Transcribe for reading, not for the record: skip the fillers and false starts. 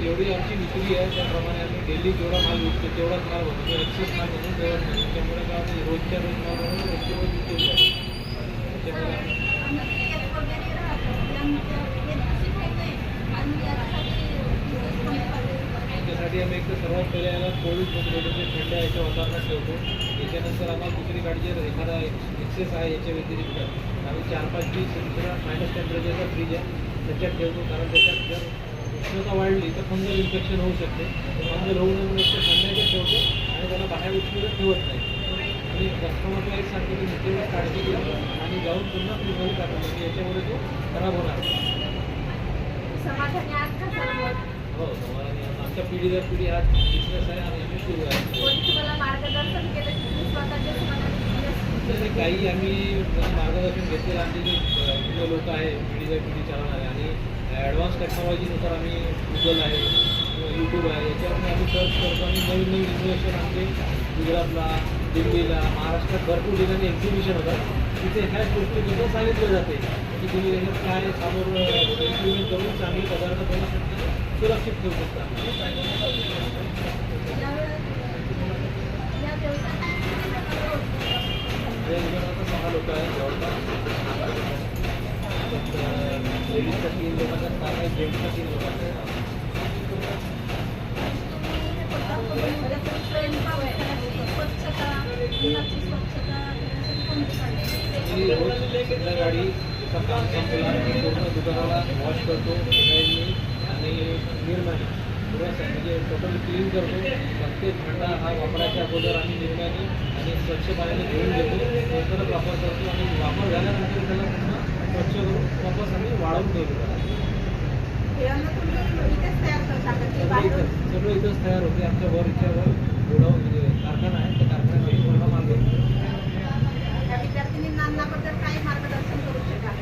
जेवढी आमची विक्री आहे त्याप्रमाणे आम्ही डेली जेवढा माल विकतो तेवढाच माल बनवतो. एक्सेस माल म्हणून तेवढाच नाही. त्यामुळे काय आम्ही रोजच्या रोज माल बनवून रोजच्या रोज विकतो. त्याच्यासाठी आम्ही एक तर सर्वात पहिले याला कोल्ड थंड याच्या वातावरणात ठेवतो. याच्यानंतर आम्हाला दुसरी गाडी जर एखादा एक्सेस आहे याच्या व्यतिरिक्त आम्ही 4-5 दिवस दुसरा मायनस टेम्परेचरचा फ्रीज आहे त्याच्यात ठेवतो. कारण त्याच्यात जर उष्णता वाढली तर फंगल इन्फेक्शन होऊ शकते. फंगल होऊ नये म्हणून ते थंडाच्या ठेवतो आणि त्याला बाहेर उष्णता ठेवत नाही. आणि कस्टमरला एक सांगतो की मुख्य काळजी घेतो आणि जाऊन पुन्हा फ्रीजमध्ये टाकतो म्हणजे याच्यामुळे तो खराब होणार. हो, आमच्या पिढी दर पिढी हा बिझनेस आहे आणि आम्ही सुरू आहे. काही आम्ही मार्गदर्शन घेतलेलं आमचे जे जुने लोक आहे पिढी दर पिढी चालवणारे आणि ॲडव्हान्स टेक्नॉलॉजीनुसार आम्ही गुगल आहे किंवा यूट्यूब आहे याच्यावरून आम्ही सर्च करतो आणि नवीन नवीन इन्फॉर्मेशन आमचे गुजरातला, दिल्लीला, महाराष्ट्रात भरपूर ठिकाणी एक्झिबिशन होतात. तिथे ह्या गोष्टीबद्दल सांगितलं जाते की तुम्ही त्याच्यात काय समोर इम्प्लिमेंट करून चांगले पदार्थ बनवू शकता, सुरक्षित ठेवू शकता. आता 6 लोक आहेत जवळपास. लेडीजचा 3 लोकांचा स्थान आहे, जेंट्सचा 3 लोकांचा स्थान आहे. रोज गाडी जसं काम संपला पूर्ण दुकानाला वॉश करतो आणि निर्माणी पुरस म्हणजे टोटली क्लीन करतो. प्रत्येक थंडा हा वापराच्या अगोदर आम्ही निर्माणी आणि स्वच्छ पाण्याने धुवून घेतो, नंतरच वापर करतो आणि वापर झाल्यानंतर त्याला पुन्हा स्वच्छ करून वापस आम्ही वाळवून ठेवतो. सगळं इथंच तयार होते. आमच्या वरच्यावर गोडाऊन म्हणजे कारखाना आहे, त्या कारखान्यामध्ये पूर्ण माल भेटतो. विद्यार्थिनींना काय मार्गदर्शन करू शकाल?